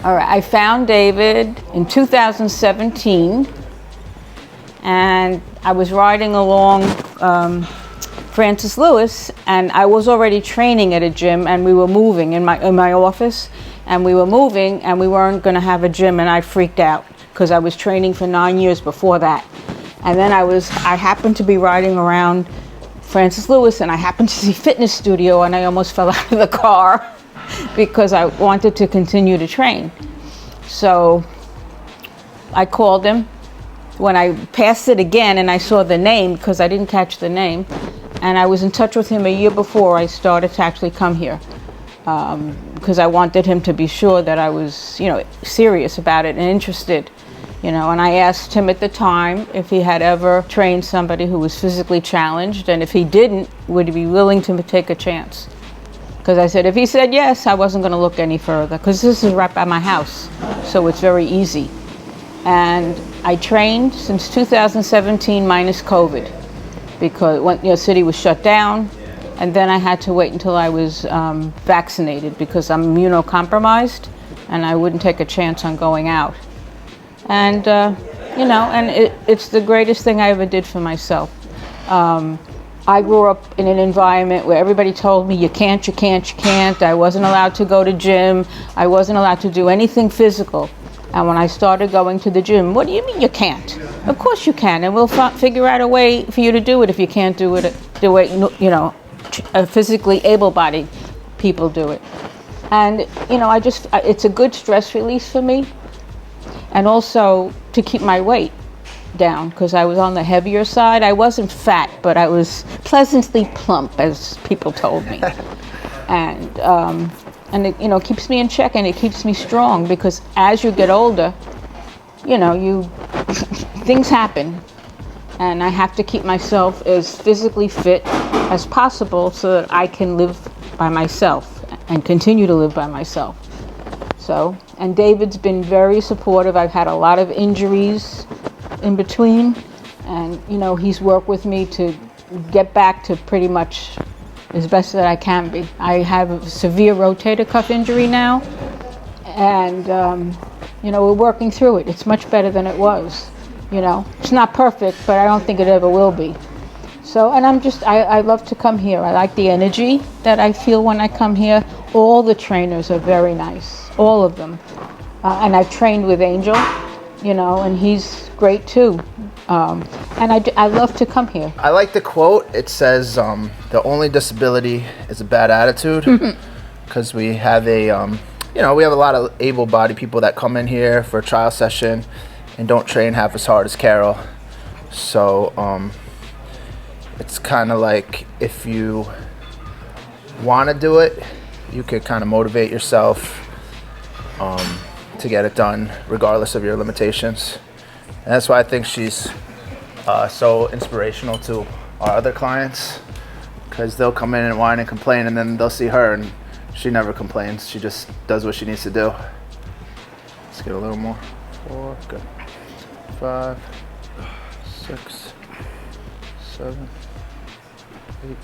All right, I found David in 2017, and I was riding along Francis Lewis, and I was already training at a gym, and we were moving in my office, and we were moving, and we weren't going to have a gym, and I freaked out because I was training for 9 years before that. And then I happened to be riding around Francis Lewis, and I happened to see Fitness Studio, and I almost fell out of the car because I wanted to continue to train. So I called him. When I passed it again and I saw the name, because I didn't catch the name, and I was in touch with him a year before I started to actually come here, because I wanted him to be sure that I was, serious about it and interested, and I asked him at the time if he had ever trained somebody who was physically challenged, and if he didn't, would he be willing to take a chance? Because I said, if he said yes, I wasn't going to look any further, because this is right by my house, so it's very easy. And I trained since 2017 minus COVID, because when the city was shut down, and then I had to wait until I was vaccinated because I'm immunocompromised, and I wouldn't take a chance on going out. And it's the greatest thing I ever did for myself. I grew up in an environment where everybody told me you can't. I wasn't allowed to go to gym. I wasn't allowed to do anything physical. And when I started going to the gym, what do you mean you can't? Of course you can, and we'll figure out a way for you to do it if you can't do it the way, physically able-bodied people do it. And, it's a good stress release for me, and also to keep my weight down, because I was on the heavier side. I wasn't fat, but I was pleasantly plump, as people told me. And it keeps me in check, and it keeps me strong, because as you get older, things happen, and I have to keep myself as physically fit as possible so that I can live by myself and continue to live by myself. So, and David's been very supportive. I've had a lot of injuries in between, and he's worked with me to get back to pretty much as best that I can be. I have a severe rotator cuff injury now, and we're working through it. It's much better than it was. It's not perfect, but I don't think it ever will be. So, and I love to come here. I like the energy that I feel when I come here. All the trainers are very nice, all of them. And I've trained with Angel, and he's great too. And I love to come here. I like the quote. It says, the only disability is a bad attitude, because we have we have a lot of able-bodied people that come in here for a trial session and don't train half as hard as Carol. So it's kind of like, if you want to do it, you could kind of motivate yourself to get it done regardless of your limitations. And that's why I think she's so inspirational to our other clients, because they'll come in and whine and complain, and then they'll see her and she never complains. She just does what she needs to do. Let's get a little more. 4, good. 5, 6, 7, 8,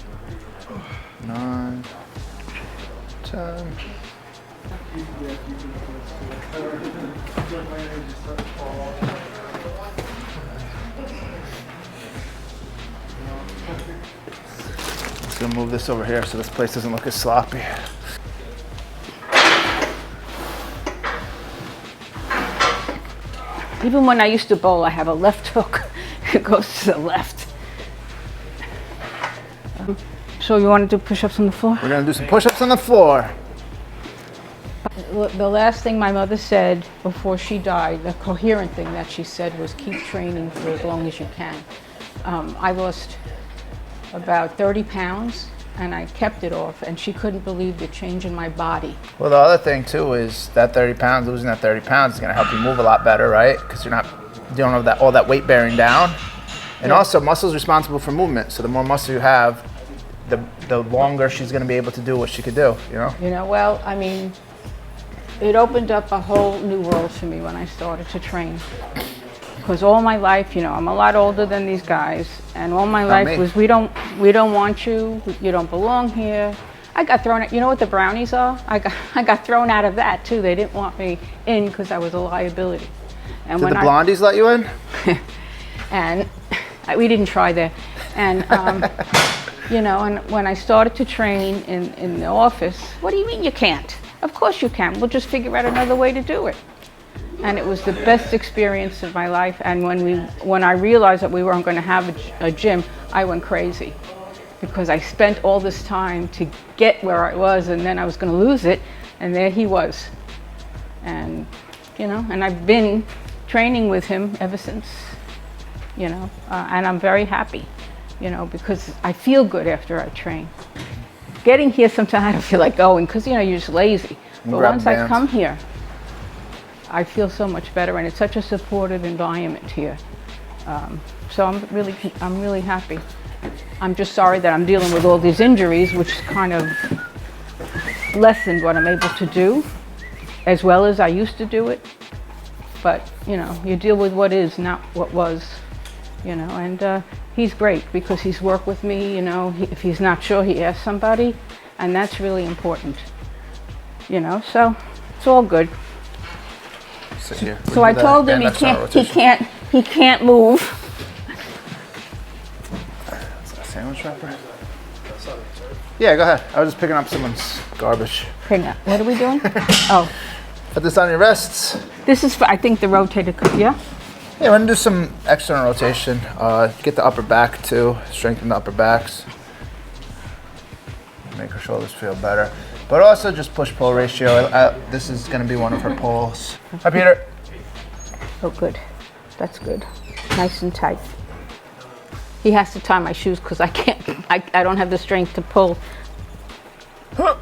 9, 10. Just gonna move this over here so this place doesn't look as sloppy. Even when I used to bowl, I have a left hook. It goes to the left. So you want to do push-ups on the floor? We're gonna do some push-ups on the floor. The last thing my mother said before she died, the coherent thing that she said, was keep training for as long as you can. I lost about 30 pounds, and I kept it off, and she couldn't believe the change in my body. Well, the other thing too is that 30 pounds, losing that 30 pounds is gonna help you move a lot better, right? Because you don't have all that weight bearing down. And also, muscle's responsible for movement, so the more muscle you have, the longer she's gonna be able to do what she could do, Well, I mean, it opened up a whole new world for me when I started to train. Because all my life, I'm a lot older than these guys, and all my life was, we don't want you, you don't belong here. I got thrown out. You know what the brownies are? I got thrown out of that too. They didn't want me in because I was a liability. And Did the blondies let you in? And we didn't try there. And you know, and when I started to train in the office, what do you mean you can't? Of course you can. We'll just figure out another way to do it. And it was the best experience of my life. And when I realized that we weren't going to have a gym, I went crazy. Because I spent all this time to get where I was, and then I was going to lose it, and there he was. And, you know, and I've been training with him ever since, you know, and I'm very happy, you know, because I feel good after I train. Getting here sometimes I don't feel like going, because, you know, you're just lazy. But once I come here, I feel so much better, and it's such a supportive environment here. So I'm really happy. I'm just sorry that I'm dealing with all these injuries, which kind of lessened what I'm able to do, as well as I used to do it. But, you know, you deal with what is, not what was, you know, and he's great because he's worked with me, you know, if he's not sure, he asks somebody, and that's really important, you know, so it's all good. Sit here. So I told him he can't move. Sandwich wrapper? Yeah, go ahead. I was just picking up someone's garbage. What are we doing? Oh. Put this on your wrists. This is for, I think, the rotator cuff, yeah? Yeah, we're gonna do some external rotation. Get the upper back too. Strengthen the upper backs. Make her shoulders feel better. But also just push-pull ratio. This is gonna be one of her pulls. Hi, Peter. Oh, good. That's good. Nice and tight. He has to tie my shoes because I can't, I don't have the strength to pull. I'm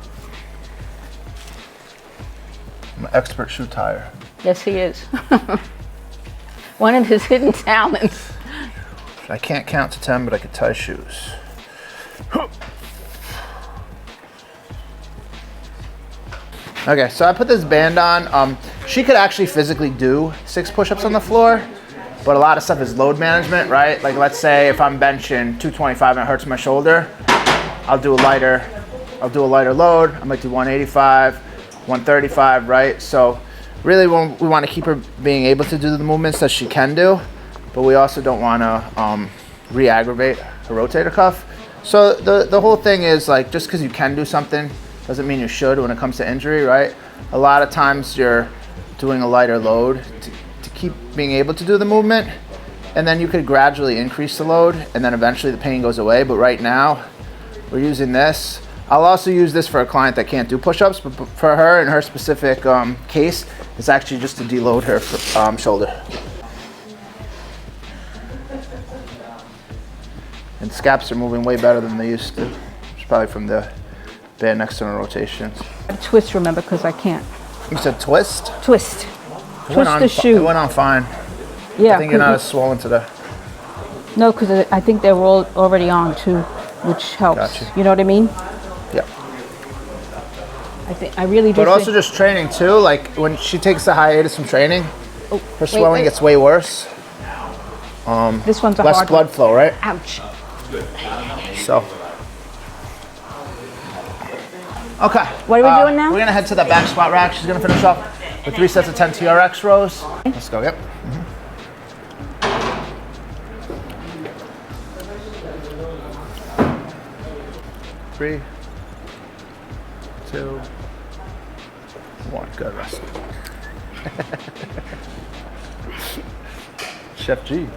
an expert shoe tire. Yes, he is. One of his hidden talents. I can't count to 10, but I can tie shoes. Okay, so I put this band on. She could actually physically do 6 push-ups on the floor. But a lot of stuff is load management, right? Like let's say if I'm benching 225 and it hurts my shoulder, I'll do a lighter load. I might do 185, 135, right? So really we want to keep her being able to do the movements that she can do, but we also don't want to re-aggravate her rotator cuff. So the whole thing is like, just because you can do something doesn't mean you should when it comes to injury, right? A lot of times you're doing a lighter load to keep being able to do the movement, and then you could gradually increase the load, and then eventually the pain goes away. But right now we're using this. I'll also use this for a client that can't do push-ups, but for her in her specific case, it's actually just to deload her shoulder. And scaps are moving way better than they used to. It's probably from the band external rotations. Twist, remember, because I can't. You said twist? Twist. Twist the shoe. It went on fine. Yeah. I think you're not as swollen today. No, because I think they were all already on too, which helps. Gotcha. You know what I mean? Yeah. I really do. But also just training too. Like when she takes the hiatus from training, her swelling gets way worse. This one's a less hard blood one. flow, right? Ouch. So. Okay. What are we doing now? We're gonna head to the back squat rack. She's gonna finish off with 3 sets of 10 TRX rows. Let's go. Yep. 3, 2, 1. Good rest. Chef G.